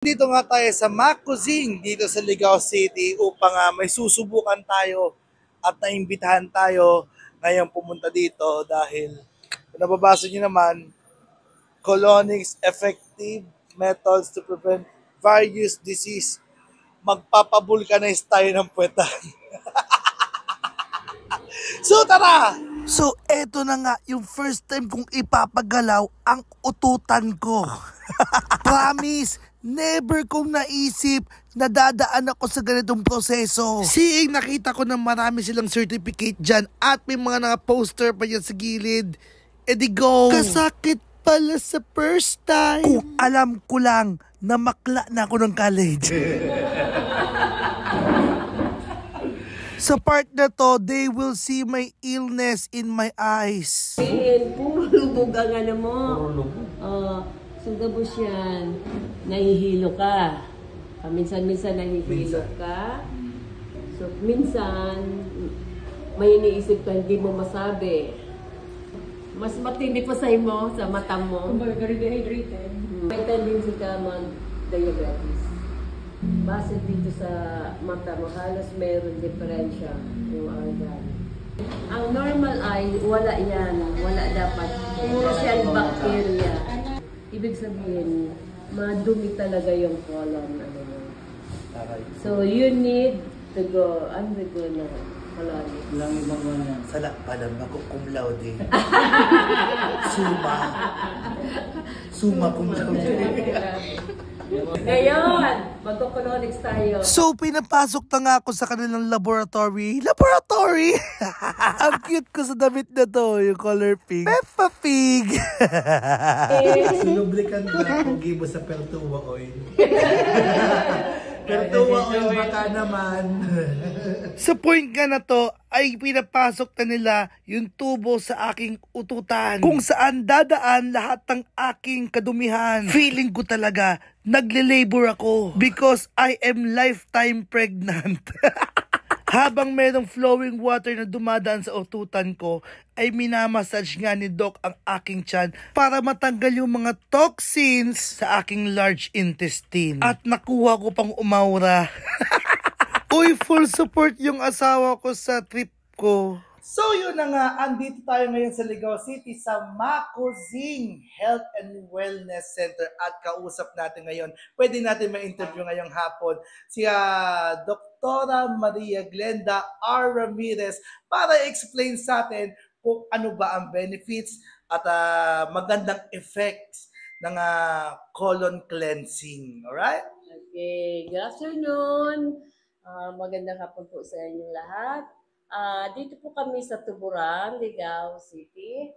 Dito nga tayo sa Macuzing dito sa Ligao City upang may susubukan tayo at naimbitahan tayo ngayong pumunta dito dahil kung nababasa nyo naman, colonics effective methods to prevent various disease. Magpapabulkanize tayo ng puwetan. So tara! So eto na nga yung first time kong ipapagalaw ang ututan ko. Promise, never kong naisip na dadaan ako sa ganitong proseso. Seeing nakita ko na marami silang certificate dyan at may mga naka-poster pa dyan sa gilid. E di go! Kasakit pala sa first time. Kung alam ko lang na makla na ako ng college. Sa part na to, they will see my illness in my eyes. Puro lubog ang ano mo. So gabos yan. Nahihilo ka. Minsan-minsan nahihilo ka. So minsan, may iniisip ka, hindi mo masabi. Mas matindi pa sa'yo mo, sa mata mo. Very dehydrated. May tendency ka mag-diabetes. Base dito sa mata mo, halos mayroon diferensya yung organ. Ang normal ay wala yan, wala dapat. Puro siyang bacteria. Ibig sabihin, madumi talaga yung colon. So you need to go undergo na colonics. Lang ibang mga sala palang ako cum laude. Suma cum laude. Ngayon, magko-colonics tayo. So, pinapasok na nga ako sa kanilang laboratory. Laboratory! Ang cute ko sa damit na to, yung color pink. Peppa Pig! Lubricant na kung gibo sa Pertua oil. Pertua oil baka naman. Sa point nga na to, ay pinapasok na nila yung tubo sa aking ututan. Kung saan dadaan lahat ng aking kadumihan. Feeling ko talaga, nagle-labor ako. Because I am lifetime pregnant. Habang merong flowing water na dumadaan sa ututan ko, ay minamassage nga ni Doc ang aking tiyan para matanggal yung mga toxins sa aking large intestine. At nakuha ko pang umaura. Uy, full support yung asawa ko sa trip ko. So yun na nga, andito tayo ngayon sa Ligao City sa Macuzing Health and Wellness Center at kausap natin ngayon. Pwede natin ma-interview ngayong hapon si Dr. Maria Glenda R. Ramirez para explain sa atin kung ano ba ang benefits at magandang effects ng colon cleansing. Alright? Okay, good afternoon. Magandang hapon po sa inyong lahat. Dito po kami sa Tuburan, Ligao City.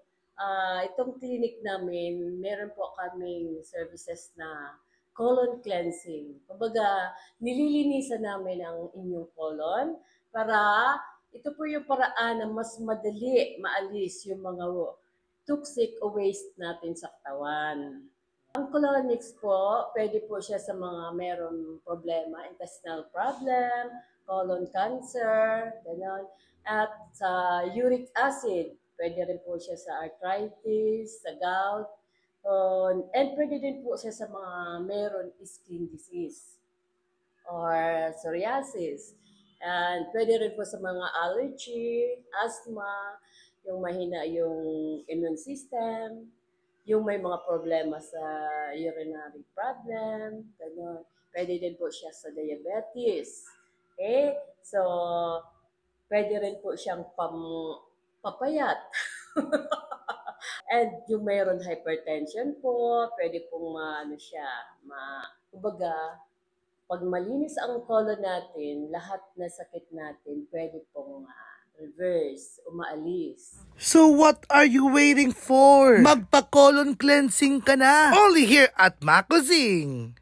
Itong clinic namin, meron po kaming services na colon cleansing. Kumbaga, nililinisan namin ang inyong colon para ito po yung paraan na mas madali maalis yung mga toxic o waste natin sa katawan. Ang colonics po, pwede po siya sa mga meron problema, intestinal problem, colon cancer, gano'n. At sa uric acid, pwede rin po siya sa arthritis, sa gout, and pwede din po siya sa mga meron skin disease or psoriasis. And pwede rin po sa mga allergy, asthma, yung mahina yung immune system, yung may mga problema sa urinary problem, gano'n. Pwede din po siya sa diabetes. Okay? So, pwede rin po siyang papayat. And yung mayroon hypertension po, pwede pong kumbaga, pag malinis ang colon natin, lahat na sakit natin, pwede pong reverse, umaalis. So what are you waiting for? Magpa-colon cleansing ka na! Only here at Macuzing!